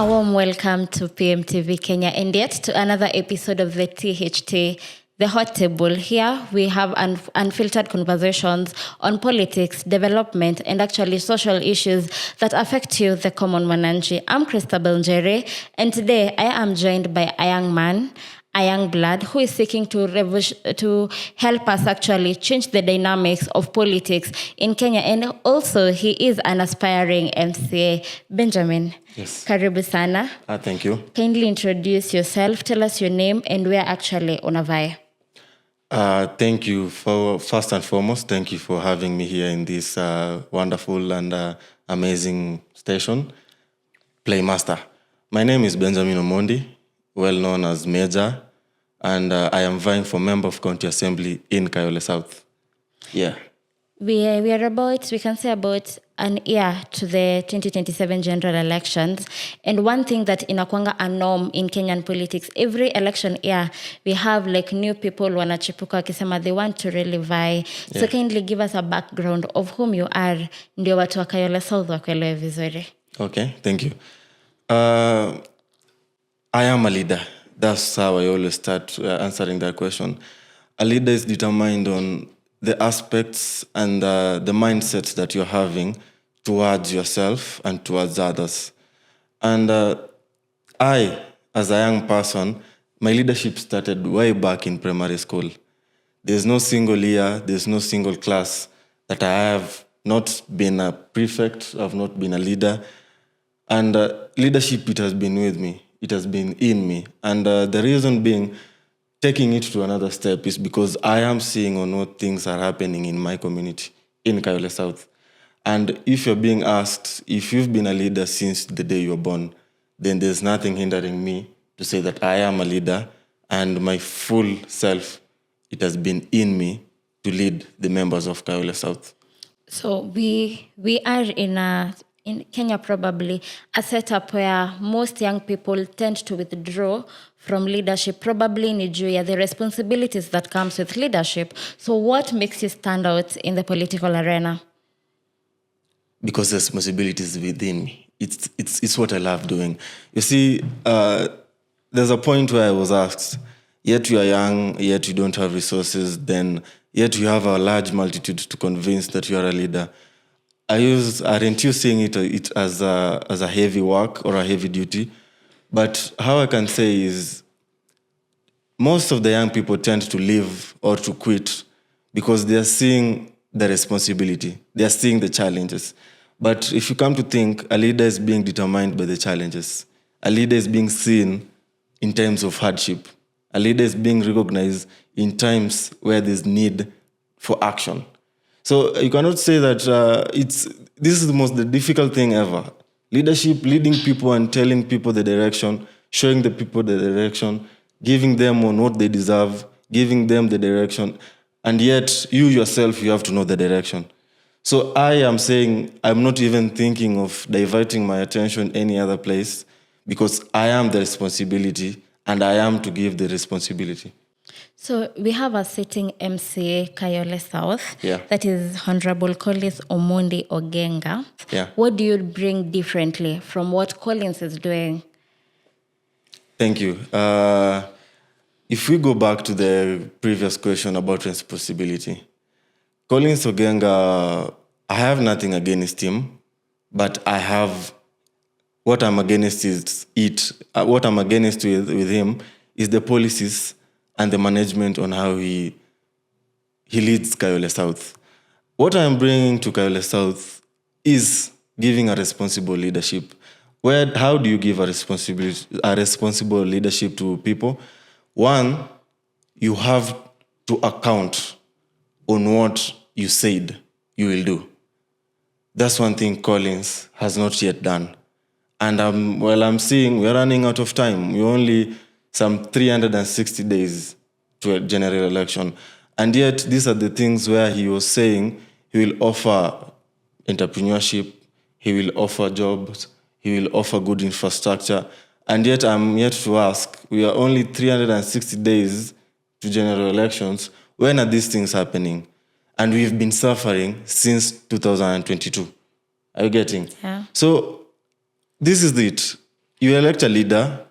A warm welcome to PMTV Kenya and yet to another episode of the THT, The Hot Table. Here we have unfiltered conversations on politics, development, and actually social issues that affect you, the common mwananchi. I'm Christabel Njere, and today I am joined by a young man, a young blood who is seeking to help us actually change the dynamics of politics in Kenya. And also, he is an aspiring MCA. Benjamin, yes. Karibu sana. Thank you. Kindly introduce yourself, tell us your name and where actually unavai. Thank you first and foremost, thank you for having me here in this wonderful and amazing station, Playmaster. My name is Benjamin Omondi, well known as Major, and I am vying for Member of County Assembly in Kayole South. Yeah. We are about, we can say about an year to the 2027 general elections. And one thing that inakwanga a norm in Kenyan politics, every election year, we have like new people wanachipuka wakisema they want to really vie. So kindly give us a background of whom you are, ndio watu wa Kayole South wakuelewe vizuri. Okay, thank you. I am a leader. That's how I always start answering that question. A leader is determined on the aspects and the mindsets that you're having towards yourself and towards others. And I, as a young person, my leadership started way back in primary school. There's no single year, there's no single class that I have not been a prefect, I've not been a leader. And leadership, it has been with me. It has been in me. And the reason being, taking it to another step is because I am seeing on what things are happening in my community, in Kayole South. And if you're being asked, if you've been a leader since the day you were born, then there's nothing hindering me to say that I am a leader and my full self, it has been in me to lead the members of Kayole South. So we are in Kenya probably a setup where most young people tend to withdraw from leadership, probably in Nigeria, the responsibilities that comes with leadership. So what makes you stand out in the political arena? Because the responsibilities within me. It's what I love doing. You see, there's a point where I was asked, yet you are young, yet you don't have resources, then yet you have a large multitude to convince that you are a leader. Aren't you seeing it as a heavy work or a heavy duty? But how I can say is most of the young people tend to leave or to quit because they are seeing the responsibility. They are seeing the challenges. But if you come to think, a leader is being determined by the challenges. A leader is being seen in times of hardship. A leader is being recognized in times where there's need for action. So you cannot say that this is the difficult thing ever. Leadership, leading people and telling people the direction, showing the people the direction, giving them on what they deserve, giving them the direction. And yet, you yourself, you have to know the direction. So I am saying I'm not even thinking of diverting my attention any other place because I am the responsibility and I am to give the responsibility. So we have a sitting MCA Kayole South. Yeah. That is Honorable Collins Omondi Ogenga. Yeah. What do you bring differently from what Collins is doing? Thank you. If we go back to the previous question about responsibility, Collins Ogenga, I have nothing against him, but I have what I'm against what I'm against with him is the policies and the management on how he leads Kayole South. What I'm bringing to Kayole South is giving a responsible leadership. How do you give a responsible leadership to people? One, you have to account on what you said you will do. That's one thing Collins has not yet done. And I'm seeing we're running out of time. We're only some 360 days to a general election. And yet, these are the things where he was saying he will offer entrepreneurship, he will offer jobs, he will offer good infrastructure. And yet, I'm yet to ask, we are only 360 days to general elections. When are these things happening? And we've been suffering since 2022. Are you getting? Yeah. So, this is it. You elect a leader,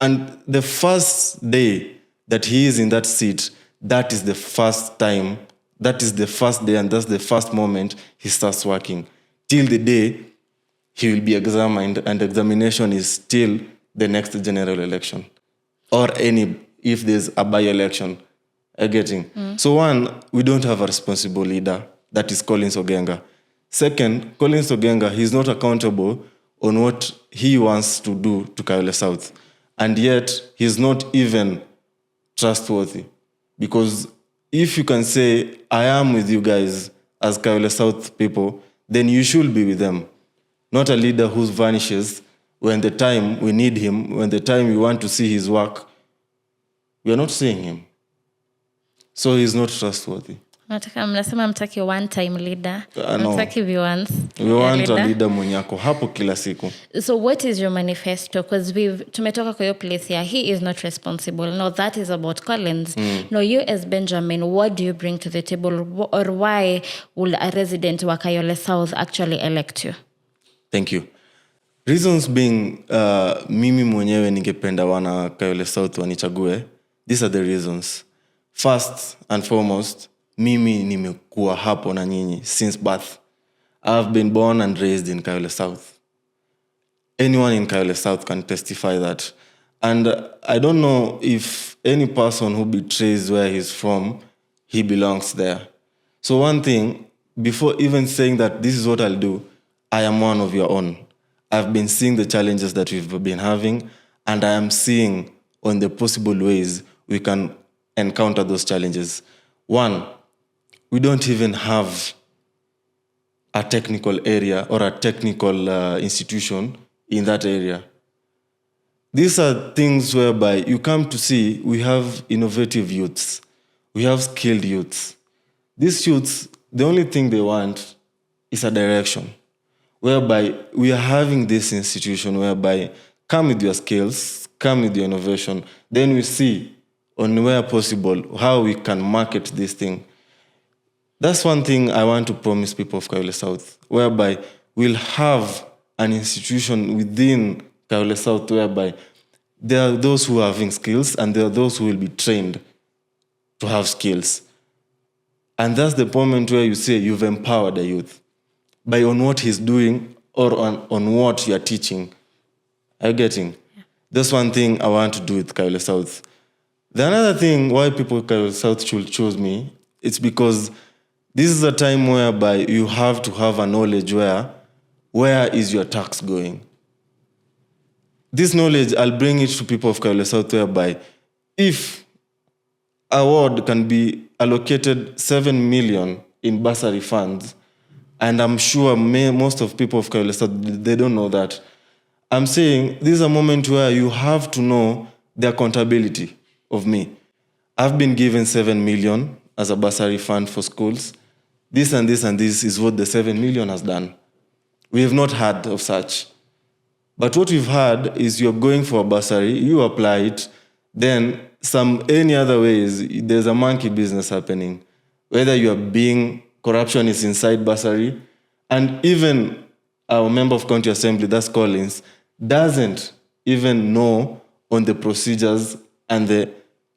and the first day that he is in that seat, that is the first time, that is the first day, and that's the first moment he starts working. Till the day he will be examined, and examination is still the next general election. Or if there's a by-election. So one, we don't have a responsible leader, that is Collins Ogenga. Second, Collins Ogenga, he's not accountable on what he wants to do to Kayole South. And yet, he's not even trustworthy. Because if you can say, I am with you guys as Kayole South people, then you should be with them. Not a leader who vanishes when the time we need him, when the time we want to see his work, we are not seeing him. So he's not trustworthy. Mnasema mtaki one-time leader. No. Mtaki once. We want a leader mwenye ako hapo kila siku. So what is your manifesto? Because tumetoka kwa your place here. He is not responsible. No, that is about Collins. No, you as Benjamin, what do you bring to the table? Or why will a resident wa Kayole South actually elect you? Thank you. Reasons being, mimi mwenyewe ningependa wana Kayole South wanichague. These are the reasons. First and foremost, mimi nimekuwa hapo na nyinyi since birth. I've been born and raised in Kayole South. Anyone in Kayole South can testify that. And I don't know if any person who betrays where he's from, he belongs there. So one thing, before even saying that this is what I'll do, I am one of your own. I've been seeing the challenges that we've been having, and I am seeing on the possible ways we can encounter those challenges. One, we don't even have a technical area or a technical institution in that area. These are things whereby you come to see we have innovative youths. We have skilled youths. These youths, the only thing they want is a direction, whereby we are having this institution whereby come with your skills, come with your innovation, then we see on where possible how we can market this thing. That's one thing I want to promise people of Kayole South, whereby we'll have an institution within Kayole South whereby there are those who are having skills and there are those who will be trained to have skills. And that's the moment where you say you've empowered the youth by on what he's doing or on what you're teaching. Are you getting? Yeah. That's one thing I want to do with Kayole South. The another thing why people of Kayole South should choose me, it's because this is a time whereby you have to have a knowledge where is your tax going. This knowledge, I'll bring it to people of Kayole South whereby if a ward can be allocated 7 million in bursary funds, and I'm sure most of people of Kayole South, they don't know that. I'm saying this is a moment where you have to know the accountability of me. I've been given 7 million as a bursary fund for schools. This and this and this is what the 7 million has done. We have not heard of such. But what we've heard is you're going for a bursary, you apply it, then any other ways, there's a monkey business happening. Whether you're being, corruption is inside bursary, and even our member of county assembly, that's Collins, doesn't even know on the procedures and the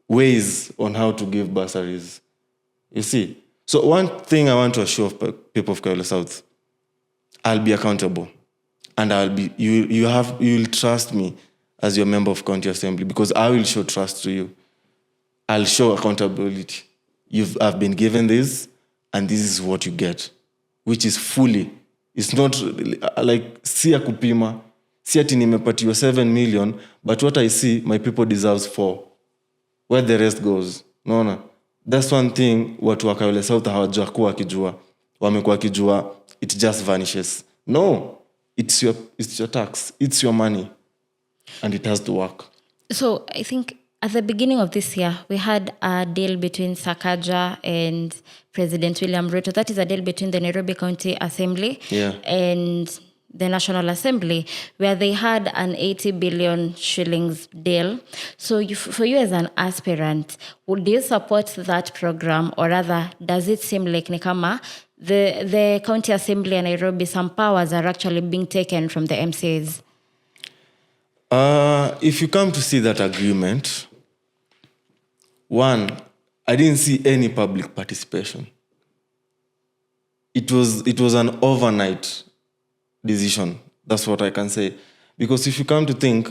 ways on how to give bursaries. You see? So one thing I want to assure people of Kayole South, I'll be accountable. And you'll trust me as your member of county assembly because I will show trust to you. I'll show accountability. I've been given this, and this is what you get, which is fully. It's not like siya kupima, si ati nimepatiwa 7 million, but what I see, my people deserves 4. Where the rest goes. No. That's one thing watu wa Kayole South hawajakuwa wakijua. Wamekuwa wakijua, it just vanishes. No. It's your tax. It's your money. And it has to work. So I think at the beginning of this year, we had a deal between Sakaja and President William Ruto. That is a deal between the Nairobi County Assembly and the National Assembly, where they had an 80 billion shillings deal. So for you as an aspirant, would you support that program, or rather, does it seem like Nikama, the County Assembly in Nairobi, some powers are actually being taken from the MCAs? If you come to see that agreement, one, I didn't see any public participation. It was an overnight decision. That's what I can say. Because if you come to think,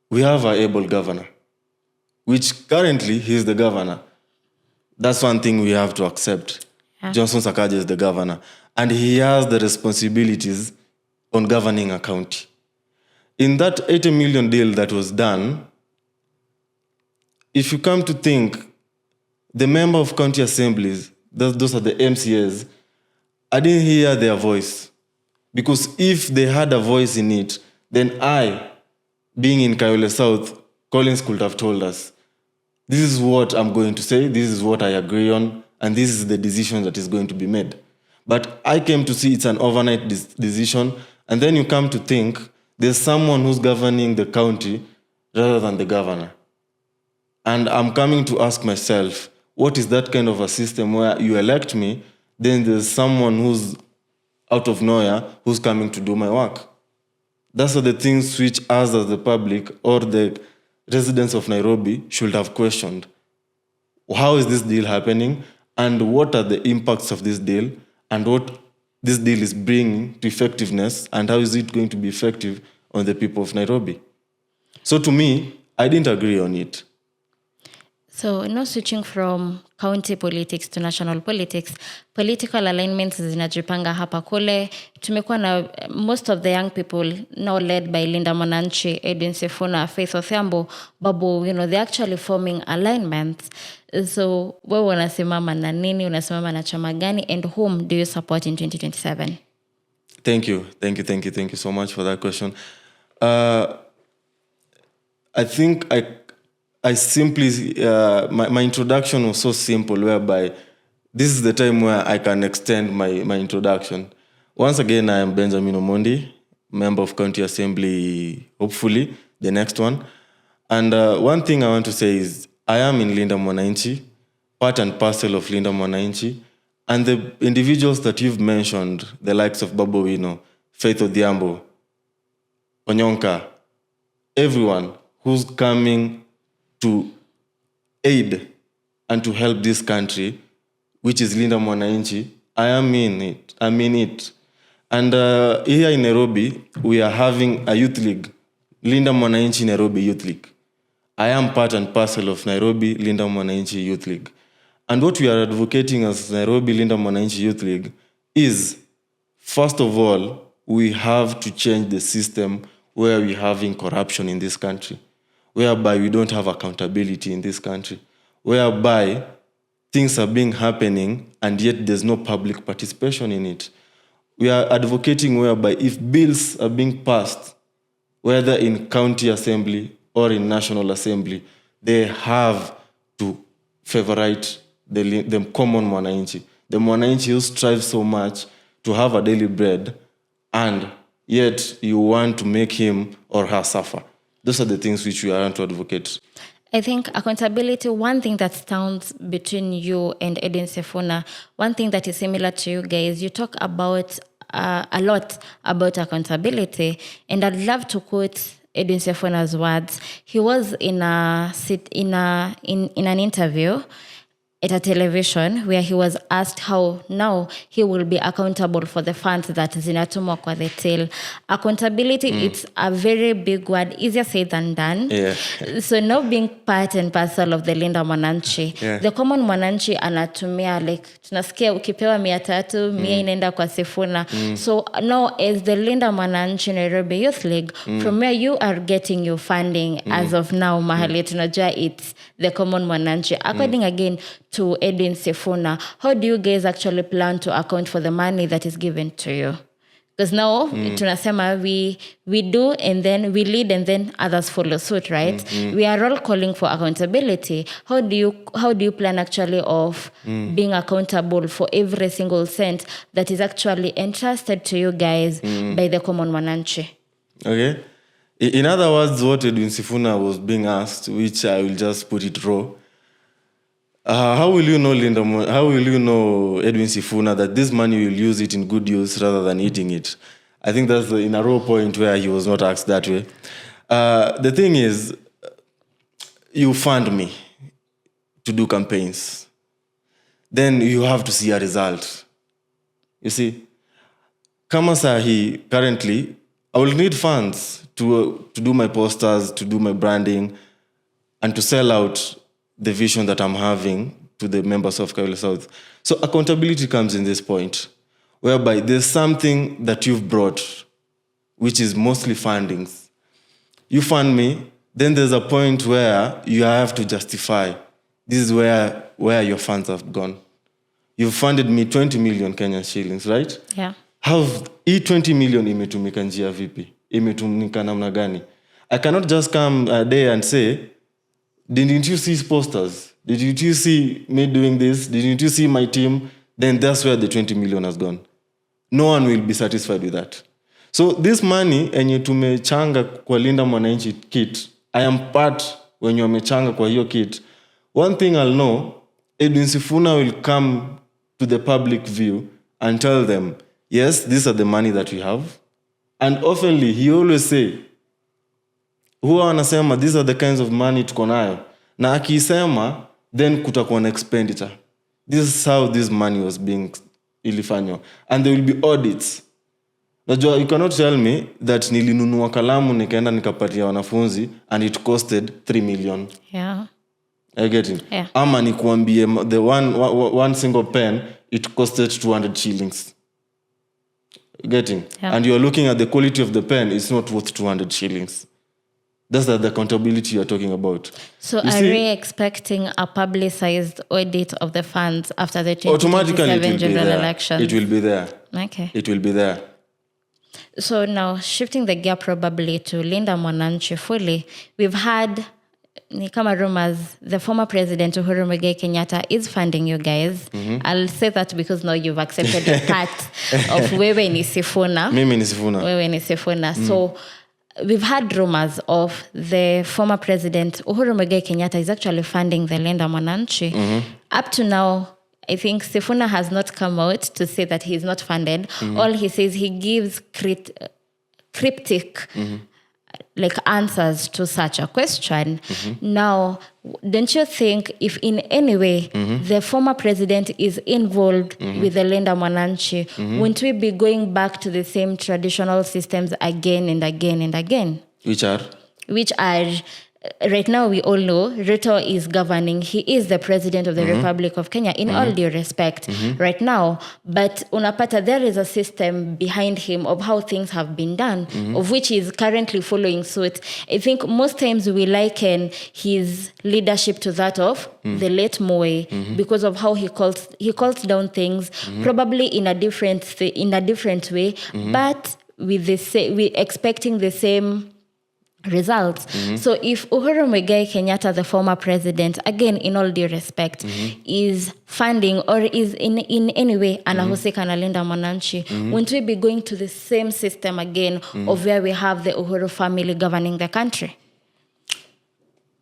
we have an able governor, which currently he is the governor. That's one thing we have to accept. Yeah. Johnson Sakaja is the governor. And he has the responsibilities on governing a county. In that 80 million deal that was done, if you come to think, the member of county assemblies, those are the MCAs, I didn't hear their voice. Because if they had a voice in it, then I, being in Kayole South, Collins could have told us, this is what I'm going to say, this is what I agree on, and this is the decision that is going to be made. But I came to see it's an overnight decision, and then you come to think there's someone who's governing the county rather than the governor. And I'm coming to ask myself, what is that kind of a system where you elect me, then there's someone who's out of nowhere who's coming to do my work? Those are the things which us as the public or the residents of Nairobi should have questioned. How is this deal happening? And what are the impacts of this deal? And what this deal is bringing to effectiveness? And how is it going to be effective on the people of Nairobi? So to me, I didn't agree on it. So now switching from county politics to national politics, political alignments zinajipanga hapa kule. Tumekuwa na most of the young people now led by Linda Mwananchi, Edwin Sifuna, Faith Odhiambo, Babu, they're actually forming alignments. So wewe unasimama na nini, unasimama na chama gani, and whom do you support in 2027? Thank you so much for that question. I think I simply, my introduction was so simple, whereby this is the time where I can extend my introduction. Once again, I am Benjamin Omondi, member of County Assembly, hopefully, the next one. And one thing I want to say is, I am in Linda Mwananchi, part and parcel of Linda Mwananchi, and the individuals that you've mentioned, the likes of Babu Wino, Faith Odhiambo, Onyonka, everyone who's coming to aid and to help this country, which is Linda Mwananchi, I am in it. And here in Nairobi, we are having a youth league, Linda Mwananchi Nairobi Youth League. I am part and parcel of Nairobi Linda Mwananchi Youth League. And what we are advocating as Nairobi Linda Mwananchi Youth League is, first of all, we have to change the system where we're having corruption in this country, whereby we don't have accountability in this country, whereby things are happening and yet there's no public participation in it. We are advocating whereby if bills are being passed, whether in county assembly or in national assembly, they have to favorite the common Mwananchi. The Mwananchi who strives so much to have a daily bread, and yet you want to make him or her suffer. Those are the things which we are to advocate. I think accountability, one thing that stands between you and Edwin Sifuna, one thing that is similar to you guys, you talk about a lot about accountability, and I'd love to quote Edwin Sifuna's words. He was in an interview at a television where he was asked how now he will be accountable for the funds that zinatumwa kwa the till. Accountability, it's a very big word, easier said than done. Yeah. So now being part and parcel of the Linda Mwananchi, the common Mwananchi anatumia, like tunasikia ukipewa 300, 100 inaenda kwa Sifuna. So now as the Linda Mwananchi Nairobi Youth League, from where you are getting your funding as of now, mahali tunajua it's the common Mwananchi. According again to Edwin Sifuna, how do you guys actually plan to account for the money that is given to you? Because now tunasema we do, and then we lead, and then others follow suit, right? We are all calling for accountability. How do you plan actually of being accountable for every single cent that is actually entrusted to you guys by the common Mwananchi? Okay. In other words, what Edwin Sifuna was being asked, which I will just put it raw. How will you know, Linda? How will you know, Edwin Sifuna, that this money you will use it in good use rather than eating it? I think that's in a raw point where he was not asked that way. The thing is, you fund me to do campaigns. Then you have to see a result. You see, kama sahi, currently, I will need funds to do my posters, to do my branding, and to sell out the vision that I'm having to the members of Kayole South. So accountability comes in this point, whereby there's something that you've brought, which is mostly fundings. You fund me, then there's a point where you have to justify. This is where your funds have gone. You've funded me 20 million Kenyan shillings, right? Yeah. How hii 20 million imetumika njia vipi? Imetumika namna gani? I cannot just come a day and say, didn't you see posters? Didn't you see me doing this? Didn't you see my team? Then that's where the 20 million has gone. No one will be satisfied with that. So this money, enye tumechanga kwa Linda Mwananchi kit, I am part when you amechanga kwa hiyo kit. One thing I'll know, Edwin Sifuna will come to the public view and tell them, yes, these are the money that we have. And oftenly, he always say, huwa anasema, these are the kinds of money tuko nayo. Na akisema, then kutakuwa na expenditure. This is how this money was being ilifanywa. And there will be audits. Najua, you cannot tell me that nilinunua kalamu nikaenda nikapatia wanafunzi and it costed 3 million. Yeah. I get it. Yeah. Ama nikuambie the one single pen, it costed 200 shillings. Getting? Yeah. And you're looking at the quality of the pen, it's not worth 200 shillings. That's the accountability you're talking about. So are we expecting a publicized audit of the funds after the 2027 general elections? It will be there. Okay. It will be there. So now shifting the gear probably to Linda Mwananchi fully, we've had ni kama rumors, the former president Uhuru Muigai Kenyatta is funding you guys. Mm-hmm. I'll say that because now you've accepted the part of wewe ni Sifuna. Mimi ni Sifuna. Wewe ni Sifuna. So we've had rumors of the former president Uhuru Muigai Kenyatta is actually funding the Linda Mwananchi. Mm-hmm. Up to now, I think Sifuna has not come out to say that he is not funded. Mm-hmm. All he says, he gives cryptic like answers to such a question. Mm-hmm. Now, don't you think if in any way the former president is involved with the Linda Mwananchi, wouldn't we be going back to the same traditional systems again and again and again? Which are, right now we all know Ruto is governing. He is the president of the Republic of Kenya in all due respect right now. But unapata, there is a system behind him of how things have been done, of which he is currently following suit. I think most times we liken his leadership to that of the late Moi because of how he calls down things, probably in a different way, but with we expecting the same results. So if Uhuru Muigai Kenyatta, the former president, again in all due respect, is funding or is in any way anahusika na Linda Mwananchi, wouldn't we be going to the same system again of where we have the Uhuru family governing the country?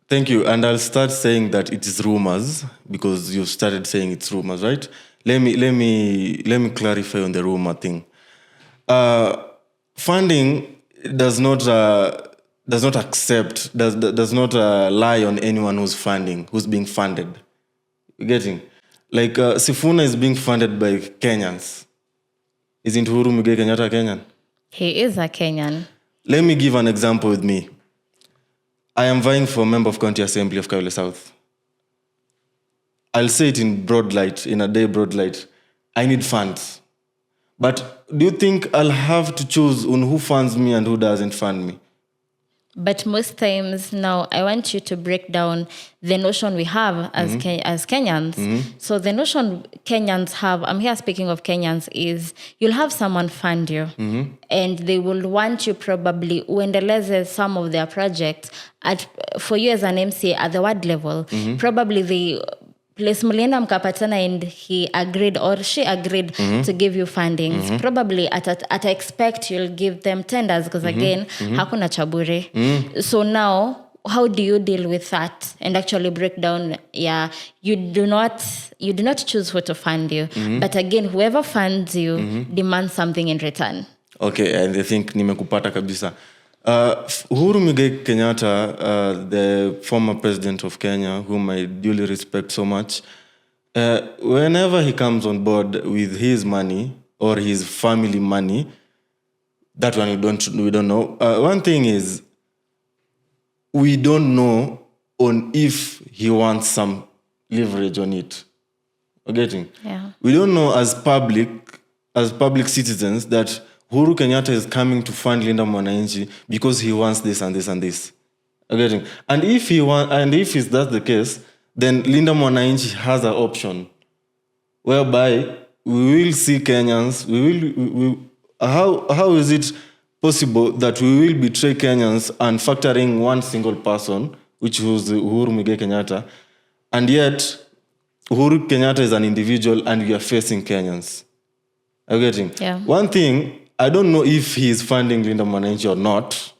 Thank you. And I'll start saying that it is rumors because you've started saying it's rumors, right? Let me clarify on the rumor thing. Funding does not lie on anyone who's being funded. You getting? Like Sifuna is being funded by Kenyans. Isn't Uhuru Muigai Kenyatta Kenyan? He is a Kenyan. Let me give an example with me. I am vying for a member of County Assembly of Kayole South. I'll say it in broad light, in a day broad light. I need funds. But do you think I'll have to choose on who funds me and who doesn't fund me? But most times now, I want you to break down the notion we have as Kenyans. So the notion Kenyans have, I'm here speaking of Kenyans, is you'll have someone fund you and they will want you probably uendeleze some of their projects for you as an MCA at the ward level. Probably they place mulienda mkapatana and he agreed or she agreed to give you fundings. Probably at expect you'll give them tenders because again, hakuna chabure. So now, how do you deal with that and actually break down? Yeah, you do not choose who to fund you, but again, whoever funds you demands something in return. Okay, and I think nimekupata kabisa. Uhuru Muigai Kenyatta, the former president of Kenya, whom I duly respect so much, whenever he comes on board with his money or his family money, that one we don't know. One thing is, we don't know on if he wants some leverage on it. You're getting? Yeah. We don't know as public citizens that Uhuru Kenyatta is coming to fund Linda Mwananchi because he wants this and this and this. You're getting? And if that's the case, then Linda Mwananchi has an option whereby we will see Kenyans. How is it possible that we will betray Kenyans and factoring one single person, which was Uhuru Muigai Kenyatta, and yet Uhuru Kenyatta is an individual and we are facing Kenyans? Are you getting? Yeah. One thing, I don't know if he is funding Linda Mwananchi or not.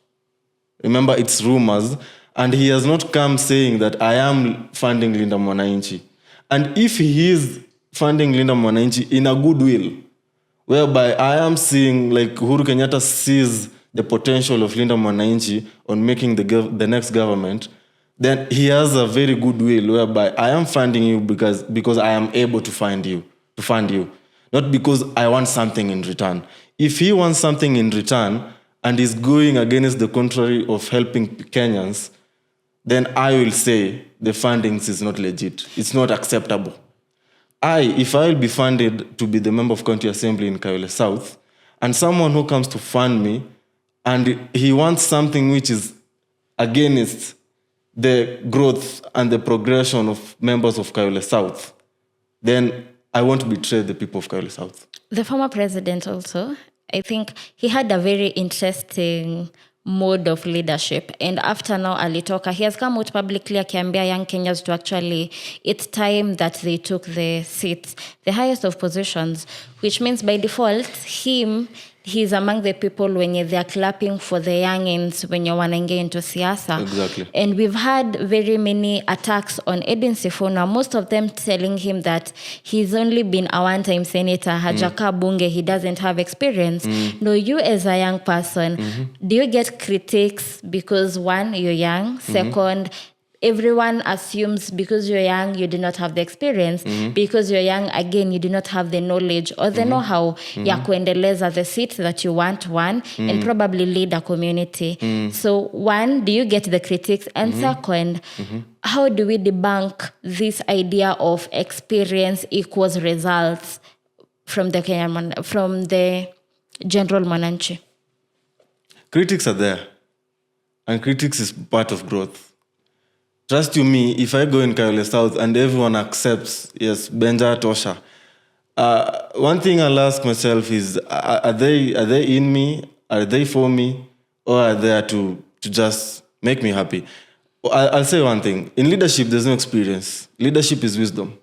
Remember, it's rumors, and he has not come saying that I am funding Linda Mwananchi. And if he is funding Linda Mwananchi in a goodwill, whereby I am seeing like Uhuru Kenyatta sees the potential of Linda Mwananchi on making the next government, then he has a very good will whereby I am funding you because I am able to fund you, not because I want something in return. If he wants something in return and is going against the contrary of helping Kenyans, then I will say the fundings is not legit. It's not acceptable. If I will be funded to be the member of County Assembly in Kayole South, and someone who comes to fund me, and he wants something which is against the growth and the progression of members of Kayole South, then I won't betray the people of Kayole South. The former president also, I think he had a very interesting mode of leadership. And after now alitoka, he has come out publicly akiambia young Kenyans to actually, it's time that they took the seats, the highest of positions, which means by default, he's among the people when they are clapping for the youngins when you want to engage into siasa. Exactly. And we've had very many attacks on Edwin Sifuna, most of them telling him that he's only been a one-time senator, hajaka bunge, he doesn't have experience. No, you as a young person, do you get critiques because one, you're young, second, everyone assumes because you're young, you do not have the experience. Because you're young, again, you do not have the knowledge or the know-how ya kuendeleza the seat that you want, and probably lead a community. So one, do you get the critics? And second, how do we debunk this idea of experience equals results from the general Mwananchi? Critics are there, and critics is part of growth. Trust you me, if I go in Kayole South and everyone accepts, yes, Benja Tosha, one thing I'll ask myself is, are they in me? Are they for me? Or are they there to just make me happy? I'll say one thing. In leadership, there's no experience. Leadership is wisdom.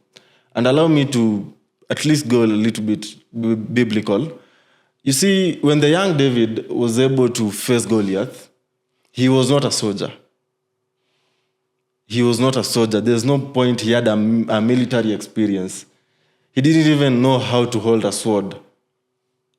And allow me to at least go a little bit biblical. You see, when the young David was able to face Goliath, he was not a soldier. He was not a soldier. There's no point he had a military experience. He didn't even know how to hold a sword,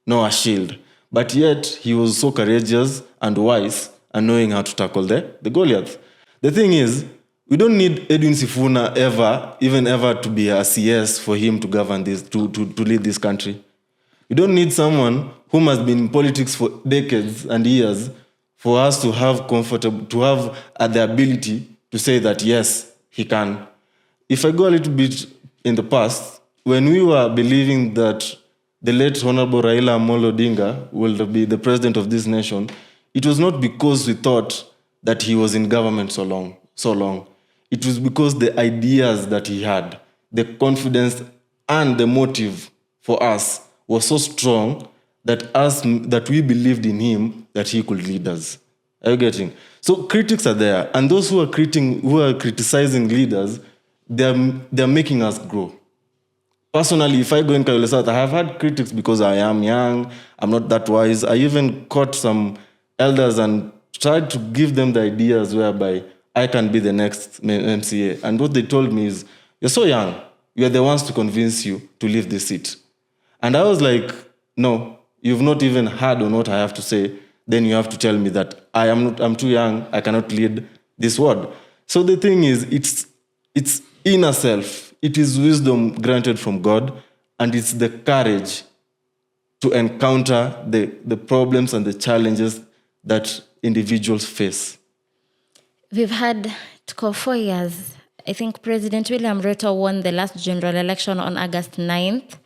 nor a shield. But yet, he was so courageous and wise and knowing how to tackle the Goliath. The thing is, we don't need Edwin Sifuna ever to be a CS for him to govern this, to lead this country. We don't need someone who has been in politics for decades and years for us to have the ability to say that, yes, he can. If I go a little bit in the past, when we were believing that the late Honorable Raila Amolo Odinga will be the president of this nation, it was not because we thought that he was in government so long. It was because the ideas that he had, the confidence and the motive for us was so strong that we believed in him that he could lead us. Are you getting? So critics are there, and those who are criticizing leaders, they're making us grow. Personally, if I go in Kayole South, I have had critics because I am young, I'm not that wise. I even caught some elders and tried to give them the ideas whereby I can be the next MCA. And what they told me is, you're so young, we are the ones to convince you to leave this seat. And I was like, no, you've not even heard on what I have to say. then you have to tell me that I'm too young, I cannot lead this ward. So the thing is, it's inner self. It is wisdom granted from God, and it's the courage to encounter the problems and the challenges that individuals face. We've had 4 years. I think President William Ruto won the last general election on August 9th,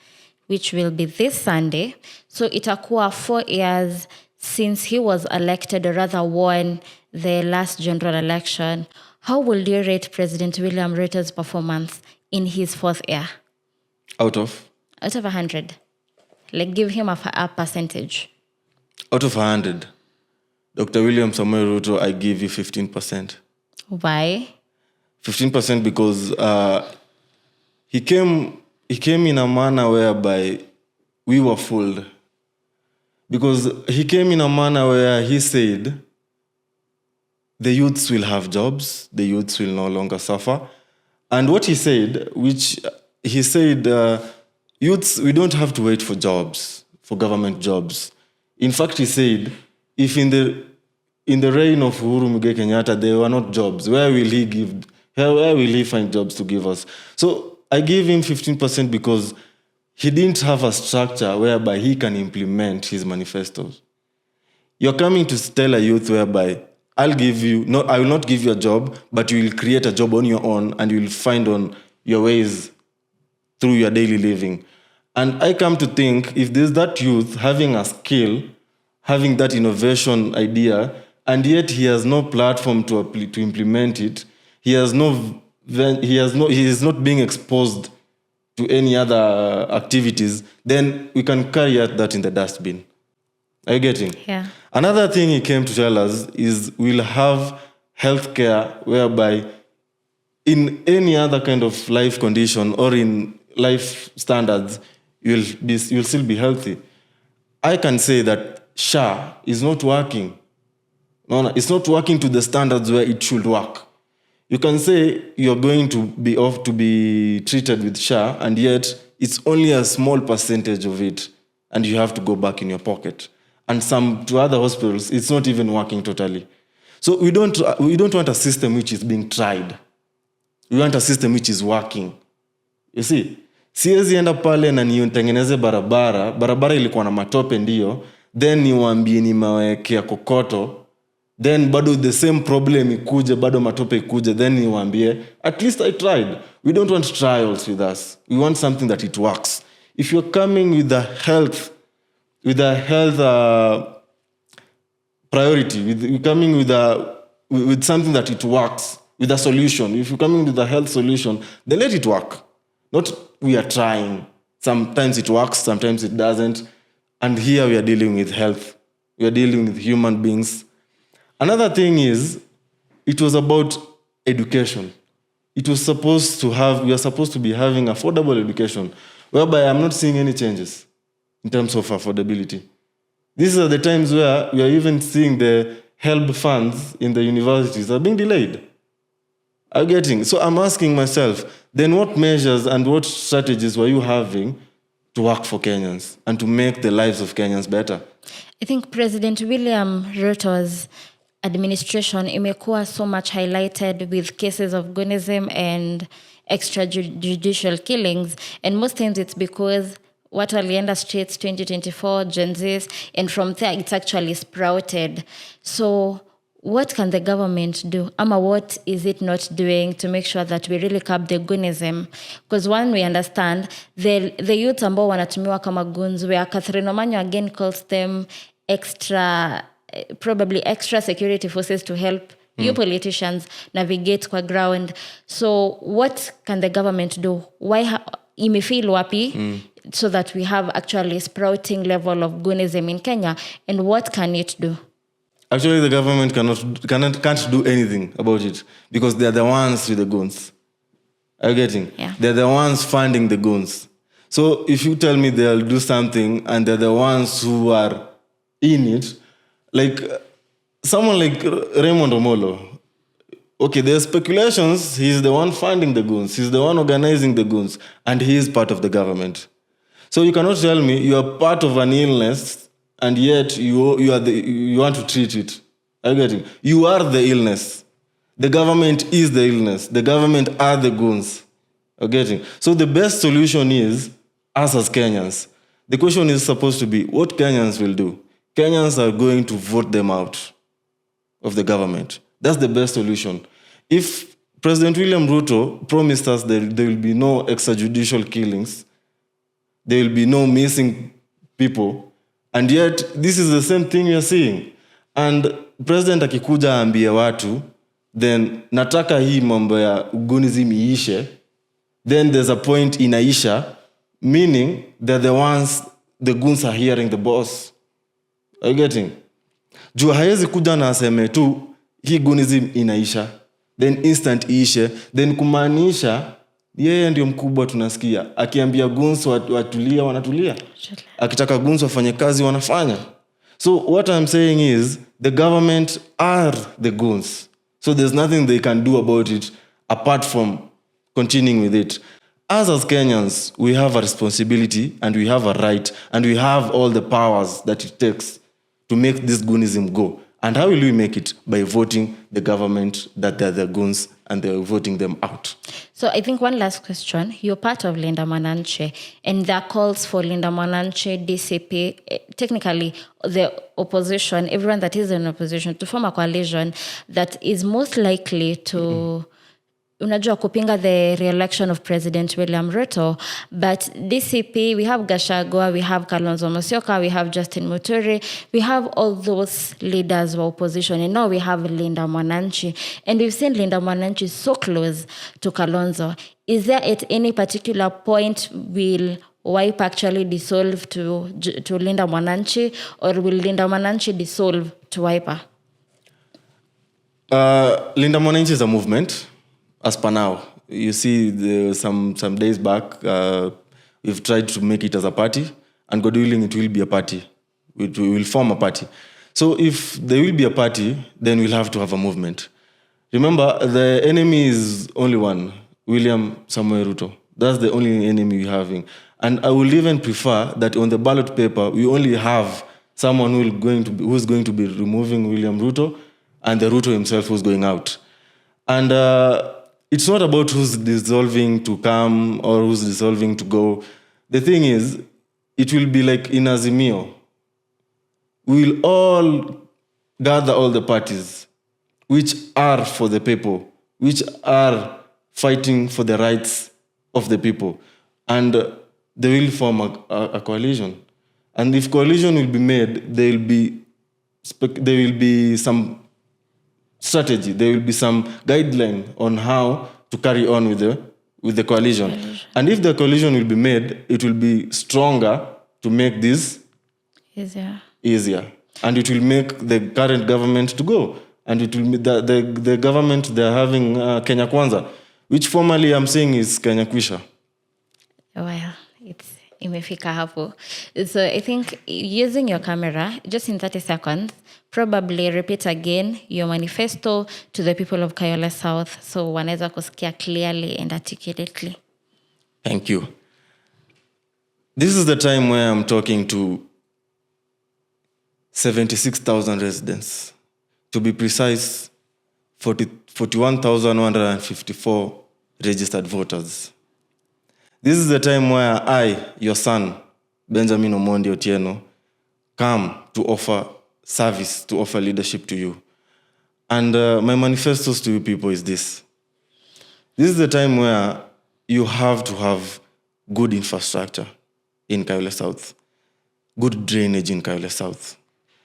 which will be this Sunday. So itakuwa 4 years since he was elected, or rather won the last general election. How will you rate President William Ruto's performance in his 4th year? Out of 100. Like, give him a percentage. Out of 100, Dr. William Samuel Ruto, I give you 15%. Why? 15% because he came in a manner whereby we were fooled. Because he came in a manner where he said, the youths will have jobs, the youths will no longer suffer. And what he said, youths, we don't have to wait for jobs, for government jobs. In fact, he said, if in the reign of Uhuru Muigai Kenyatta, there were not jobs, where will he find jobs to give us? So I gave him 15% because he didn't have a structure whereby he can implement his manifestos. You're coming to tell a youth whereby I will not give you a job, but you will create a job on your own and you will find on your ways through your daily living. And I come to think, if there's that youth having a skill, having that innovation idea, and yet he has no platform to implement it, he is not being exposed to any other activities, then we can carry out that in the dustbin. Are you getting? Yeah. Another thing he came to tell us is we'll have healthcare whereby in any other kind of life condition or in life standards, you'll still be healthy. I can say that SHA is not working. No, it's not working to the standards where it should work. You can say you're going to be treated with SHA, and yet it's only a small percentage of it, and you have to go back in your pocket. And to other hospitals, it's not even working totally. So we don't want a system which is being tried. We want a system which is working. You see, siwezi enda pale na nitengeneze barabara ilikuwa na matope ndio, then niwaambie nimewekea kokoto, then bado the same problem ikuje, bado matope ikuje, then niwaambie at least I tried. We don't want trials with us. We want something that it works. If you're coming with a health priority, you're coming with something that it works, with a solution. If you're coming with a health solution, then let it work. Not we are trying. Sometimes it works, sometimes it doesn't. And here we are dealing with health. We are dealing with human beings. Another thing is, it was about education. We are supposed to be having affordable education, whereby I'm not seeing any changes in terms of affordability. These are the times where we are even seeing the HELB funds in the universities are being delayed. I'm getting. So I'm asking myself, then what measures and what strategies were you having to work for Kenyans and to make the lives of Kenyans better? I think President William Ruto's administration imekuwa so much highlighted with cases of goonism and extrajudicial killings. And most times it's because what walienda streets 2024, Gen Zs, and from there it's actually sprouted. So what can the government do? What is it not doing to make sure that we really curb the goonism? Because one, we understand the youth ambao wanatumiwa kama goons, where Catherine Omanyo again calls them probably extra security forces to help you politicians navigate kwa ground. So what can the government do? Why imefeel wapi so that we have actually sprouting level of goonism in Kenya, and what can it do? Actually, the government can't do anything about it because they're the ones with the goons. Are you getting? Yeah. They're the ones funding the goons. So if you tell me they'll do something and they're the ones who are in it, like someone like Raymond Omolo, okay, there's speculations, he's the one funding the goons, he's the one organizing the goons, and he is part of the government. So you cannot tell me you are part of an illness and yet you want to treat it. Are you getting? You are the illness. The government is the illness. The government are the goons. Are you getting? So the best solution is us as Kenyans. The question is supposed to be what Kenyans will do. Kenyans are going to vote them out of the government. That's the best solution. If President William Ruto promised us there will be no extrajudicial killings, there will be no missing people, and yet this is the same thing we are seeing. And President akikuja ambie watu, then nataka hii mambo ya ugunism iishe, then there's a point inaisha, meaning that the goons are hearing the boss. Are you getting? Juu haezi kuja na aseme tu hii gunism inaisha, then instant iishe, then kumaanisha yeye ndio mkubwa tunasikia. Akiambia goons watulia wanatulia. Akitaka goons wafanye kazi wanafanya. So what I'm saying is the government are the goons. So there's nothing they can do about it apart from continuing with it. As Kenyans, we have a responsibility and we have a right and we have all the powers that it takes to make this goonism go. And how will we make it? By voting the government that they're the goons and they're voting them out. So I think one last question. You're part of Linda Mwananchi, and there are calls for Linda Mwananchi, DCP, technically the opposition, everyone that is in opposition, to form a coalition that is most likely to... unajua kupinga the re-election of President William Ruto, but DCP, we have Gachagua, we have Kalonzo Musyoka, we have Justin Muturi, we have all those leaders of opposition, and now we have Linda Mwananchi, and we've seen Linda Mwananchi so close to Kalonzo. Is there at any particular point will WIPE actually dissolve to Linda Mwananchi, or will Linda Mwananchi dissolve to WIPE? Linda Mwananchi is a movement. As per now, you see some days back, we've tried to make it as a party, and God willing, it will be a party. We will form a party. So if there will be a party, then we'll have to have a movement. Remember, the enemy is only one, William Samoei Ruto. That's the only enemy we're having. And I will even prefer that on the ballot paper, we only have someone who's going to be removing William Ruto, and the Ruto himself who's going out. And it's not about who's dissolving to come or who's dissolving to go. The thing is, it will be like in Azimio. We will all gather all the parties which are for the people, which are fighting for the rights of the people. And they will form a coalition. And if coalition will be made, there will be some strategy. There will be some guideline on how to carry on with the coalition. And if the coalition will be made, it will be stronger to make this easier. And it will make the current government to go. And it will the government they're having Kenya Kwanza, which formally I'm saying is Kenya Kwisha. Well, it's imefika hapo. So I think using your camera, just in 30 seconds, probably repeat again your manifesto to the people of Kayole South so wanaweza kusikia clearly and articulately. Thank you. This is the time where I'm talking to 76,000 residents. To be precise, 41,154 registered voters. This is the time where I, your son, Benjamin Omondi Otieno, come to offer service, to offer leadership to you. And my manifestos to you people is this. This is the time where you have to have good infrastructure in Kayole South, good drainage in Kayole South.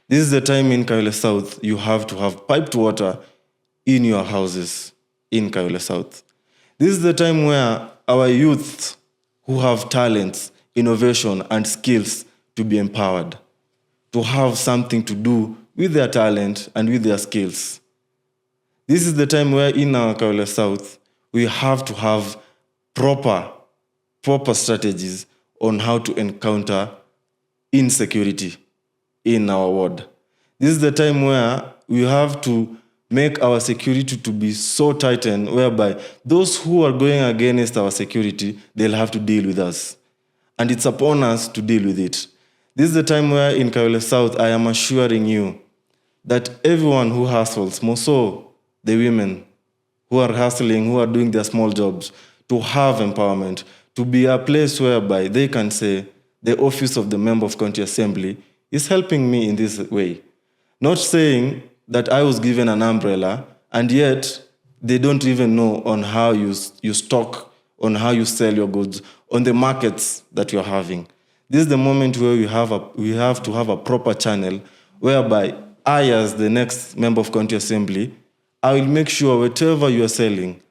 This is the time in Kayole South you have to have piped water in your houses in Kayole South. This is the time where our youth who have talents, innovation, and skills to be empowered, to have something to do with their talent and with their skills. This is the time where in our Kayole South, we have to have proper strategies on how to encounter insecurity in our ward. This is the time where we have to make our security to be so tightened whereby those who are going against our security, they'll have to deal with us. And it's upon us to deal with it. This is the time where in Kayole South, I am assuring you that everyone who hustles, more so the women who are hustling, who are doing their small jobs, to have empowerment, to be a place whereby they can say, the office of the member of county assembly is helping me in this way. Not saying that I was given an umbrella and yet they don't even know on how you stock, on how you sell your goods, on the markets that you're having. This is the moment where we have to have a proper channel whereby I, as the next member of county assembly, I will make sure whatever you are selling,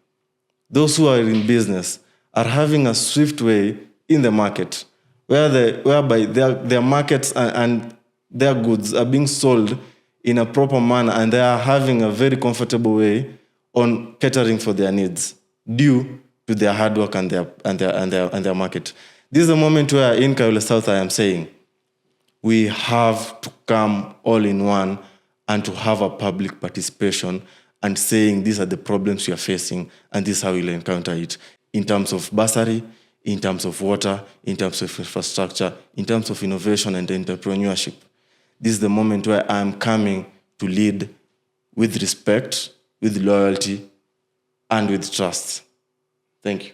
those who are in business are having a swift way in the market, whereby their markets and their goods are being sold in a proper manner, and they are having a very comfortable way on catering for their needs due to their hard work and their market. This is a moment where in Kayole South I am saying we have to come all in one and to have a public participation and saying these are the problems we are facing and this is how we'll encounter it in terms of bursary, in terms of water, in terms of infrastructure, in terms of innovation and entrepreneurship. This is the moment where I am coming to lead with respect, with loyalty, and with trust. Thank you.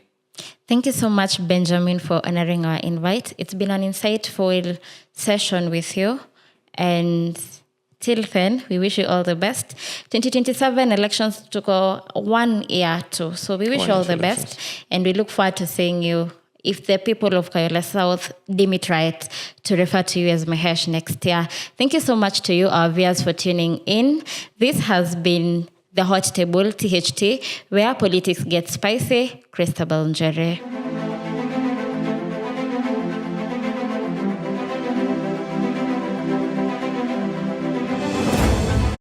Thank you so much, Benjamin, for honoring our invite. It's been an insightful session with you. And till then, we wish you all the best. 2027 elections took 1 year too. So we wish you all the best. And we look forward to seeing you, if the people of Kayole South deem it right, to refer to you as Mahesh next year. Thank you so much to you, our viewers, for tuning in. This has been The Hot Table, THT, where politics gets spicy. Christabel Njere.